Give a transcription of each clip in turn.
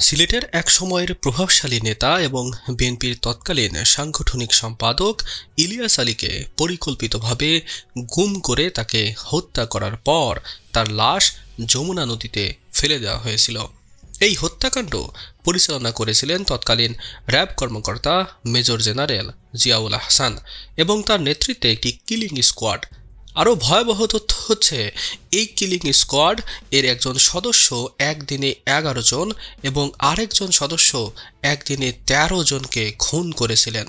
সিলেটের এক সময়ের প্রভাবশালী নেতা এবং বিএনপির তৎকালীন সাংগঠনিক সম্পাদক ইলিয়াস আলীকে পরিকল্পিতভাবে গুম করে তাকে হত্যা করার পর তার লাশ যমুনা নদীতে ফেলে দেওয়া হয়েছিল। এই হত্যাকাণ্ড পরিচালনা করেছিলেন তৎকালীন র্যাব কর্মকর্তা মেজর জেনারেল জিয়াউল আহসান এবং তার নেতৃত্বে একটি কিলিং স্কোয়াড। আরও ভয়াবহ তথ্য হচ্ছে, এই কিলিং স্কোয়াড এর একজন সদস্য একদিনে 11 জন এবং আরেকজন সদস্য একদিনে 13 জনকে খুন করেছিলেন।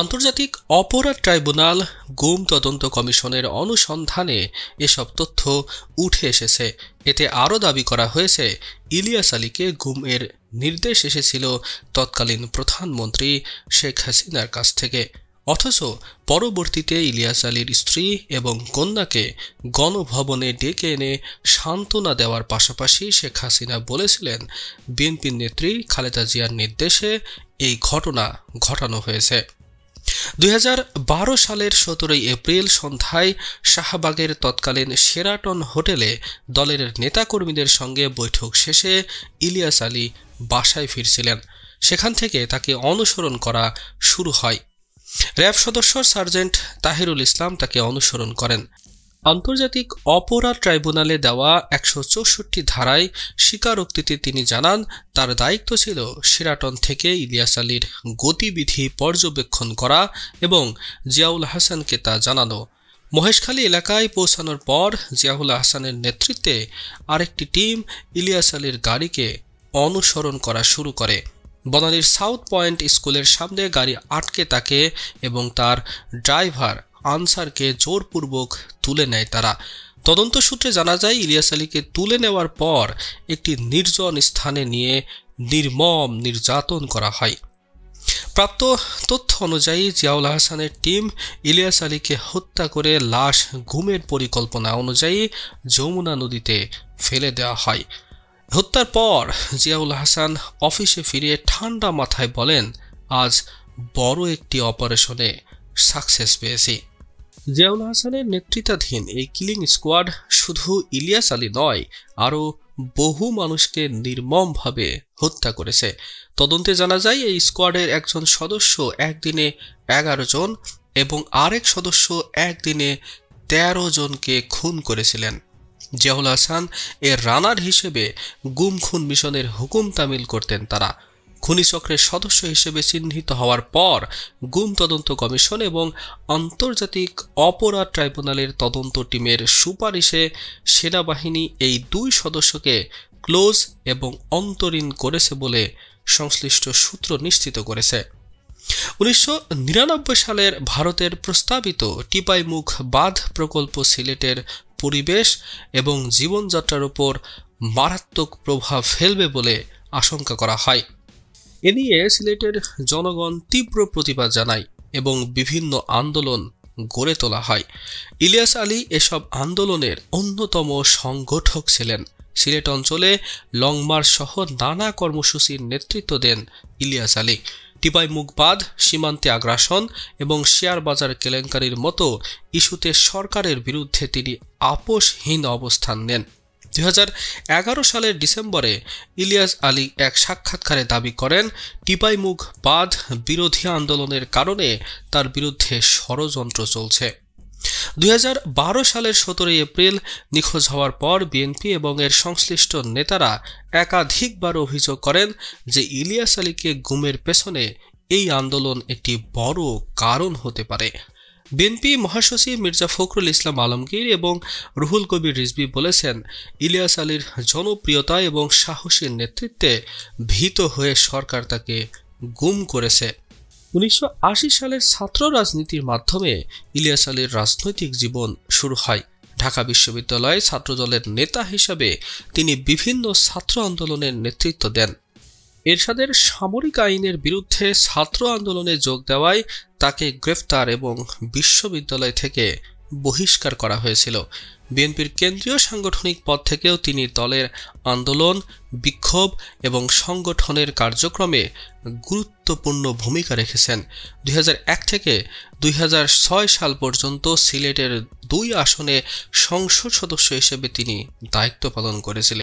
আন্তর্জাতিক অপরাধ ট্রাইব্যুনাল গুম তদন্ত কমিশনের অনুসন্ধানে এসব তথ্য উঠে এসেছে। এতে আরও দাবি করা হয়েছে, ইলিয়াস আলীকে গুমের নির্দেশ এসেছিল তৎকালীন প্রধানমন্ত্রী শেখ হাসিনার কাছ থেকে। অথচ পরবর্তীতে ইলিয়াস আলীর স্ত্রী এবং কন্যাকে গণভবনে ডেকে এনে সান্ত্বনা দেওয়ার পাশাপাশি শেখ হাসিনা বলেছিলেন, বিএনপির নেত্রী খালেদা জিয়ার নির্দেশে এই ঘটনা ঘটানো হয়েছে। 2012 সালের 17 এপ্রিল সন্ধ্যায় শাহবাগের তৎকালীন শেরাটন হোটেলে দলের নেতাকর্মীদের সঙ্গে বৈঠক শেষে ইলিয়াস আলী বাসায় ফিরছিলেন। সেখান থেকে তাকে অনুসরণ করা শুরু হয়। র্যাব সদস্য সার্জেন্ট তাহিরুল ইসলাম তাকে অনুসরণ করেন। আন্তর্জাতিক অপরাধ ট্রাইব্যুনালে দেওয়া 164 ধারায় স্বীকারোক্তিতে তিনি জানান, তার দায়িত্ব ছিল শেরাটন থেকে ইলিয়াস আলীর গতিবিধি পর্যবেক্ষণ করা এবং জিয়াউল হাসানকে তা জানানো। মহেশখালী এলাকায় পৌঁছানোর পর জিয়াউল হাসানের নেতৃত্বে আরেকটি টিম ইলিয়াস আলীর গাড়িকে অনুসরণ করা শুরু করে। বনানীর সাউথ পয়েন্ট স্কুলের সামনে গাড়ি আটকে থাকে এবং তার ড্রাইভার আনসারকে জোরপূর্বক তুলে নেয় তারা। তদন্ত সূত্রে জানা যায়, ইলিয়াস আলীকে তুলে নেওয়ার পর একটি নির্জন স্থানে নিয়ে নির্মম নির্যাতন করা হয়। প্রাপ্ত তথ্য অনুযায়ী জিয়াউল হাসানের টিম ইলিয়াস আলীকে হত্যা করে লাশ গুমের পরিকল্পনা অনুযায়ী যমুনা নদীতে ফেলে দেওয়া হয়। হত্যার পর জিয়াউল হাসান অফিসে ফিরে ঠান্ডা মাথায় বলেন, আজ বড় একটি অপারেশনে সাকসেস পেয়েছি। জিয়াউল হাসানের নেতৃত্বাধীন এই কিলিং স্কোয়াড শুধু ইলিয়াস আলী নয়, আরও বহু মানুষকে নির্মমভাবে হত্যা করেছে। তদন্তে জানা যায়, এই স্কোয়াডের একজন সদস্য একদিনে 11 জন এবং আরেক সদস্য একদিনে 13 জনকে খুন করেছিলেন। জিয়াউল হাসান এর রানার হিসেবে গুম খুন মিশনের হুকুম তামিল করতেন তারা। খুনি চক্রের সদস্য হিসেবে চিহ্নিত হওয়ার পর গুম তদন্ত কমিশন এবং আন্তর্জাতিক অপরাধ ট্রাইব্যুনালের তদন্ত টিমের সুপারিশে সেনাবাহিনী এই 2 সদস্যকে ক্লোজ এবং অন্তরীণ করেছে বলে সংশ্লিষ্ট সূত্র নিশ্চিত করেছে। 1999 সালের ভারতের প্রস্তাবিত টিপাইমুখ বাঁধ প্রকল্প সিলেটের পরিবেশ এবং জীবনযাত্রার উপর মারাত্মক প্রভাব ফেলবে বলে আশঙ্কা করা হয়। এ নিয়ে সিলেটের জনগণ তীব্র প্রতিবাদ জানায় এবং বিভিন্ন আন্দোলন গড়ে তোলা হয়। ইলিয়াস আলী এসব আন্দোলনের অন্যতম সংগঠক ছিলেন। সিলেট অঞ্চলে লং মার্চ সহ নানা কর্মসূচির নেতৃত্ব দেন ইলিয়াস আলী। টিপাইমুখ বাঁধ, সীমান্তে আগ্রাসন এবং শেয়ার বাজার কেলেঙ্কারির মতো ইস্যুতে সরকারের বিরুদ্ধে তিনি আপোষহীন অবস্থান নেন। 2011 সালের ডিসেম্বরে ইলিয়াস আলী এক সাক্ষাৎকারে দাবি করেন, টিপাইমুখ বাঁধ বিরোধী আন্দোলনের কারণে তার বিরুদ্ধে ষড়যন্ত্র চলছে। 2012 সালের 17 এপ্রিল নিখোঁজ হওয়ার পর বিএনপি এবং এর সংশ্লিষ্ট নেতারা একাধিকবার অভিযোগ করেন যে ইলিয়াস আলীকে গুমের পেছনে এই আন্দোলন একটি বড় কারণ হতে পারে। বিএনপি মহাসচিব মির্জা ফখরুল ইসলাম আলমগীর এবং রুহুল কবির রিজভী বলেছেন, ইলিয়াস আলীর জনপ্রিয়তা এবং সাহসী নেতৃত্বে ভীত হয়ে সরকার তাকে গুম করেছে। 1980 সালের ছাত্র রাজনীতির মাধ্যমে ইলিয়াস আলীর রাজনৈতিক জীবন শুরু হয়। ঢাকা বিশ্ববিদ্যালয়ে ছাত্রদলের নেতা হিসাবে তিনি বিভিন্ন ছাত্র আন্দোলনের নেতৃত্ব দেন। এরশাদের সামরিক আইনের বিরুদ্ধে ছাত্র আন্দোলনে যোগ দেওয়ায় তাকে গ্রেফতার এবং বিশ্ববিদ্যালয় থেকে বহিষ্কার করা হয়েছিল। বিএনপির কেন্দ্রীয় সাংগঠনিক পদ থেকেও তিনি দলের আন্দোলন, বিক্ষোভ এবং সংগঠনের কার্যক্রমে গুরুত্বপূর্ণ ভূমিকা রেখেছেন। 2001 থেকে 2006 সাল পর্যন্ত সিলেটের 2 আসনে সংসদ সদস্য হিসেবে তিনি দায়িত্ব পালন করেছিলেন।